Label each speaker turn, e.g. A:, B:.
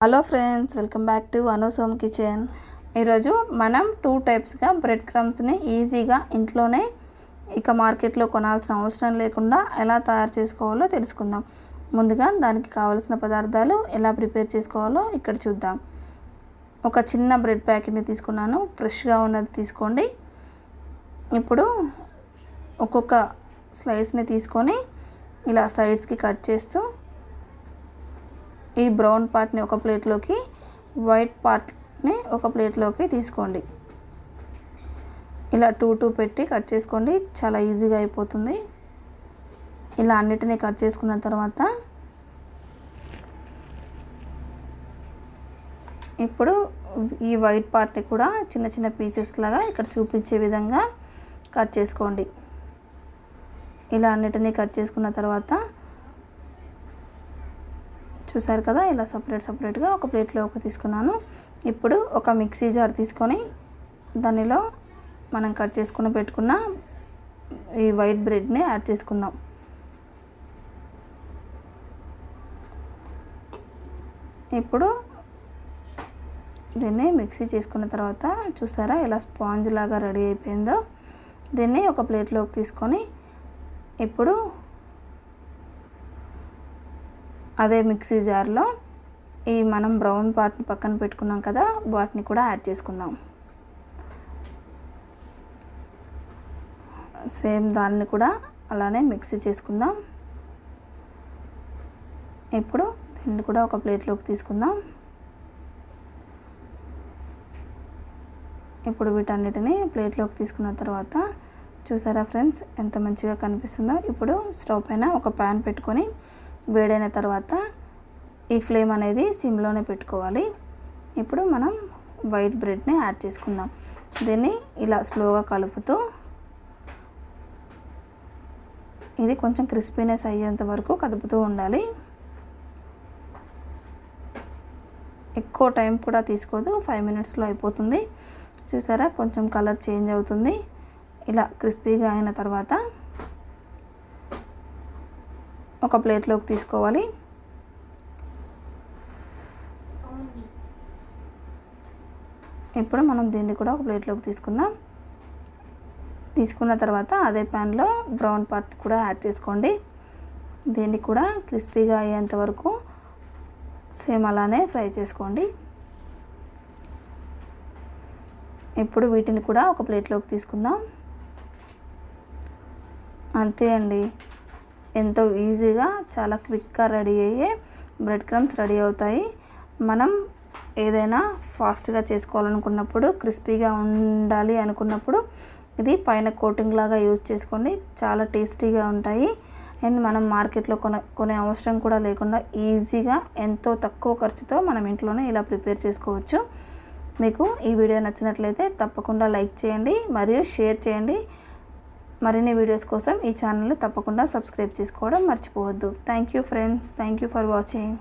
A: Hello friends, welcome back to Anu's home kitchen. ఈరోజు మనం 2 టైప్స్గా bread క్రమ్స్ని ఈజీగా ఇంట్లోనే ఇక మార్కెట్లో కొనాల్సిన అవసరం లేకుండా ఎలా తయారు చేసుకోవాలో తెలుసుకుందాం. ముందుగా దానికి కావాల్సిన పదార్థాలు ఎలా ప్రిపేర్ చేసుకోవాలో ఇక్కడ చూద్దాం. ఒక చిన్న బ్రెడ్ ప్యాకెట్ని తీసుకున్నాను, ఫ్రెష్గా ఉన్నది తీసుకోండి. ఇప్పుడు ఒక్కొక్క స్లైస్ని తీసుకొని ఇలా సైడ్స్కి కట్ చేస్తూ ఈ బ్రౌన్ పార్ట్ని ఒక ప్లేట్లోకి, వైట్ పార్ట్ని ఒక ప్లేట్లోకి తీసుకోండి. ఇలా 2 పెట్టి కట్ చేసుకోండి, చాలా ఈజీగా అయిపోతుంది. ఇలా అన్నిటినీ కట్ చేసుకున్న తర్వాత ఇప్పుడు ఈ వైట్ పార్ట్ని కూడా చిన్న చిన్న పీసెస్ లాగా ఇక్కడ చూపించే విధంగా కట్ చేసుకోండి. ఇలా అన్నిటినీ కట్ చేసుకున్న తర్వాత చూసారు కదా, ఇలా సపరేట్గా ఒక ప్లేట్లోకి తీసుకున్నాను. ఇప్పుడు ఒక మిక్సీ జార్ తీసుకొని దానిలో మనం కట్ చేసుకుని పెట్టుకున్న ఈ వైట్ బ్రెడ్ని యాడ్ చేసుకుందాం. ఇప్పుడు దీన్ని మిక్సీ చేసుకున్న తర్వాత చూసారా ఎలా స్పాంజ్ లాగా రెడీ అయిపోయిందో. దీన్ని ఒక ప్లేట్లోకి తీసుకొని ఇప్పుడు అదే మిక్సీ జార్లో ఈ మనం బ్రౌన్ పార్ట్ని పక్కన పెట్టుకున్నాం కదా, వాటిని కూడా యాడ్ చేసుకుందాం. సేమ్ దాన్ని కూడా అలానే మిక్సీ చేసుకుందాం. ఇప్పుడు దీన్ని కూడా ఒక ప్లేట్లోకి తీసుకుందాం. ఇప్పుడు వీటన్నిటిని ప్లేట్లోకి తీసుకున్న తర్వాత చూసారా ఫ్రెండ్స్ ఎంత మంచిగా కనిపిస్తుందో. ఇప్పుడు స్టవ్ పైన ఒక ప్యాన్ పెట్టుకొని వేడైన తర్వాత ఈ ఫ్లేమ్ అనేది సిమ్లోనే పెట్టుకోవాలి. ఇప్పుడు మనం వైట్ బ్రెడ్ని యాడ్ చేసుకుందాం. దీన్ని ఇలా స్లోగా కలుపుతూ ఇది కొంచెం క్రిస్పీనెస్ అయ్యేంత వరకు కదుపుతూ ఉండాలి. ఎక్కువ టైం కూడా తీసుకోదు, 5 మినిట్స్లో అయిపోతుంది. చూసారా కొంచెం కలర్ చేంజ్ అవుతుంది. ఇలా క్రిస్పీగా అయిన తర్వాత ఒక ప్లేట్లోకి తీసుకోవాలి. ఇప్పుడు మనం దీన్ని కూడా ఒక ప్లేట్లోకి తీసుకుందాం. తీసుకున్న తర్వాత అదే ప్యాన్లో బ్రౌన్ పార్ట్ కూడా యాడ్ చేసుకోండి. దీన్ని కూడా క్రిస్పీగా అయ్యేంత వరకు సేమ్ అలానే ఫ్రై చేసుకోండి. ఇప్పుడు వీటిని కూడా ఒక ప్లేట్లోకి తీసుకుందాం. అంతే అండి, ఎంతో ఈజీగా చాలా క్విక్గా రెడీ అయ్యే బ్రెడ్ క్రమ్స్ రెడీ అవుతాయి. మనం ఏదైనా ఫాస్ట్గా చేసుకోవాలనుకున్నప్పుడు, క్రిస్పీగా ఉండాలి అనుకున్నప్పుడు ఇది పైన కోటింగ్ లాగా యూజ్ చేసుకోండి, చాలా టేస్టీగా ఉంటాయి. అండ్ మనం మార్కెట్లో కొనే అవసరం కూడా లేకుండా ఈజీగా ఎంతో తక్కువ ఖర్చుతో మనం ఇంట్లోనే ఇలా ప్రిపేర్ చేసుకోవచ్చు. మీకు ఈ వీడియో నచ్చినట్లయితే తప్పకుండా లైక్ చేయండి మరియు షేర్ చేయండి. మరిన్ని వీడియోస్ కోసం ఈ ఛానల్ని తప్పకుండా సబ్స్క్రైబ్ చేసుకోవడం మర్చిపోవద్దు. Thank you friends, thank you for watching.